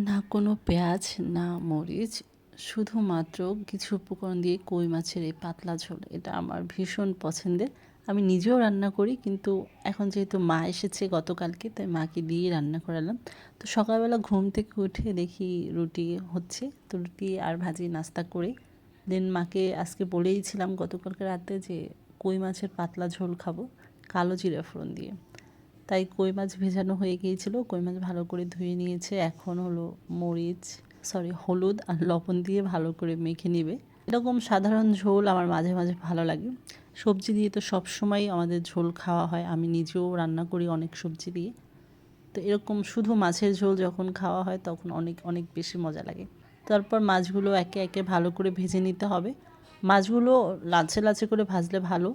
না কোনো পেঁয়াজ, না মরিচ, শুধুমাত্র কিছু উপকরণ দিয়ে কই মাছের এই পাতলা ঝোল। এটা আমার ভীষণ পছন্দের। আমি নিজেও রান্না করি, কিন্তু এখন যেহেতু মা এসেছে গতকালকে, তাই মাকে দিয়েই রান্না করালাম। তো সকালবেলা ঘুম থেকে উঠে দেখি রুটি হচ্ছে, তো রুটি আর ভাজি নাস্তা করে দেন মাকে আজকে বলেইছিলাম গতকালকে রাতে যে কই মাছের পাতলা ঝোল খাবো কালো জিরা ফোড়ন দিয়ে। তাই কই মাছ ভেজানো হয়ে গিয়েছিল, কই মাছ ভালো করে ধুয়ে নিয়েছে। এখন হলো হলুদ আর লবণ দিয়ে ভালো করে মেখে নেবে। এরকম সাধারণ ঝোল আমার মাঝে মাঝে ভালো লাগে। সবজি দিয়ে তো সবসময় আমাদের ঝোল খাওয়া হয়, আমি নিজেও রান্না করি অনেক সবজি দিয়ে। তো এরকম শুধু মাছের ঝোল যখন খাওয়া হয় তখন অনেক অনেক বেশি মজা লাগে। তারপর মাছগুলো একে একে ভালো করে ভেজে নিতে হবে। মাছগুলো লালচে লালচে করে ভাজলে ভালো,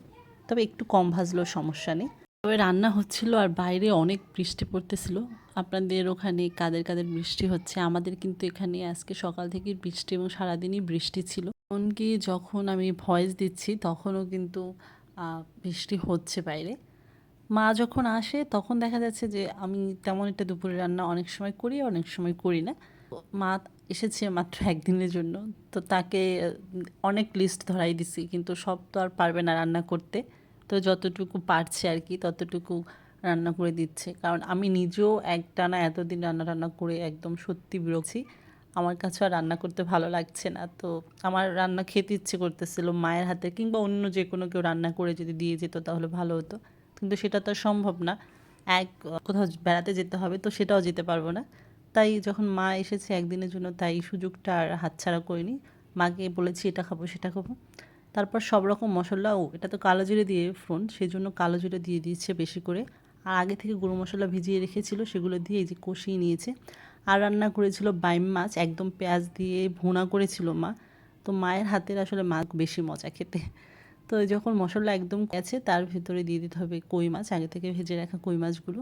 তবে একটু কম ভাজলেও সমস্যা নেই। তবে রান্না হচ্ছিল আর বাইরে অনেক বৃষ্টি পড়তেছিল। আপনাদের ওখানে কাদের কাদের বৃষ্টি হচ্ছে? আমাদের কিন্তু এখানে আজকে সকাল থেকে বৃষ্টি এবং সারাদিনই বৃষ্টি ছিল। এমনকি যখন আমি ভয়েস দিচ্ছি তখনও কিন্তু বৃষ্টি হচ্ছে বাইরে। মা যখন আসে তখন দেখা যাচ্ছে যে আমি তেমন একটা দুপুরে রান্না অনেক সময় করি, অনেক সময় করি না। মা এসেছে মাত্র একদিনের জন্য, তো তাকে অনেক লিস্ট ধরাই দিছি, কিন্তু সব তো আর পারবে না রান্না করতে। তো যতটুকু পারছে আর কি ততটুকু রান্না করে দিচ্ছে, কারণ আমি নিজেও একটানা এতদিন রান্না রান্না করে একদম সত্যি বিরক্তি। আমার কাছে আর রান্না করতে ভালো লাগছে না। তো আমার রান্না খেতে ইচ্ছে করতেছিল মায়ের হাতে, কিংবা অন্য যে কোনো কেউ রান্না করে যদি দিয়ে যেত তাহলে ভালো হতো, কিন্তু সেটা তো সম্ভব না। কোথাও বেড়াতে যেতে হবে, তো সেটাও যেতে পারবো না। তাই যখন মা এসেছে একদিনের জন্য, তাই সুযোগটা আর হাতছাড়া করিনি। মাকে বলেছি এটা খাবো সেটা খাবো। তারপর সব রকম মশলা, এটা তো কালো জিরে দিয়ে ফোড়ন, সেই জন্য কালো জিরে দিয়ে দিয়েছে বেশি করে। আর আগে থেকে গুঁড়ো মশলা ভিজিয়ে রেখেছিল, সেগুলো দিয়ে এই যে কষিয়ে নিয়েছে। আর রান্না করেছিল বাইম মাছ, একদম পেঁয়াজ দিয়ে ভুনা করেছিল মা। তো মায়ের হাতের আসলে মাছ বেশি মজা খেতে। তো যখন মশলা একদম গেছে তার ভিতরে দিয়ে দিতে হবে কই মাছ, আগে থেকে ভেজে রাখা কই মাছগুলো।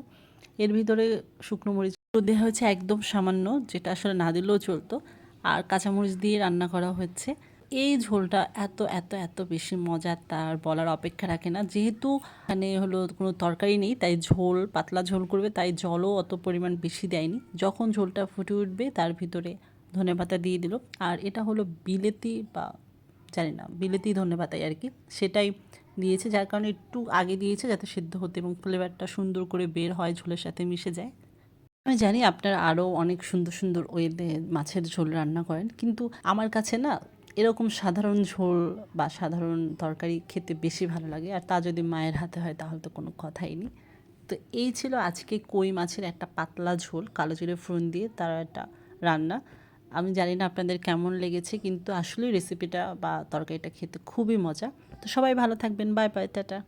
এর ভিতরে শুকনো মরিচ দেওয়া হয়েছে একদম সামান্য, যেটা আসলে না দিলেও চলতো। আর কাঁচামরিচ দিয়ে রান্না করা হচ্ছে। এই ঝোলটা এত এত এত বেশি মজার, তার বলার অপেক্ষা রাখে না। যেহেতু এখানে হলো কোনো তরকারি নেই, তাই ঝোল পাতলা ঝোল করবে, তাই জলও অত পরিমাণ বেশি দেয়নি। যখন ঝোলটা ফুটে উঠবে তার ভিতরে ধনেপাতা দিয়ে দিল। আর এটা হলো বিলেতি বা জানি না, বিলেতি ধনেপাতাই আর কি, সেটাই দিয়েছে, যার কারণে একটু আগে দিয়েছে যাতে সিদ্ধ হতে এবং ফ্লেভারটা সুন্দর করে বের হয়, ঝোলের সাথে মিশে যায়। আমি জানি আপনারা আরও অনেক সুন্দর সুন্দর ওয়েতে মাছের ঝোল রান্না করেন, কিন্তু আমার কাছে না এরকম সাধারণ ঝোল বা সাধারণ তরকারি খেতে বেশি ভালো লাগে, আর তা যদি মায়ের হাতে হয় তাহলে তো কোনো কথাই নেই। তো এই ছিল আজকে কই মাছের একটা পাতলা ঝোল কালো জিরে ফোড়ন দিয়ে তার একটা রান্না। আমি জানি না আপনাদের কেমন লেগেছে, কিন্তু আসলে রেসিপিটা বা তরকারিটা খেতে খুবই মজা। তো সবাই ভালো থাকবেন, বাই বাই, টাটা।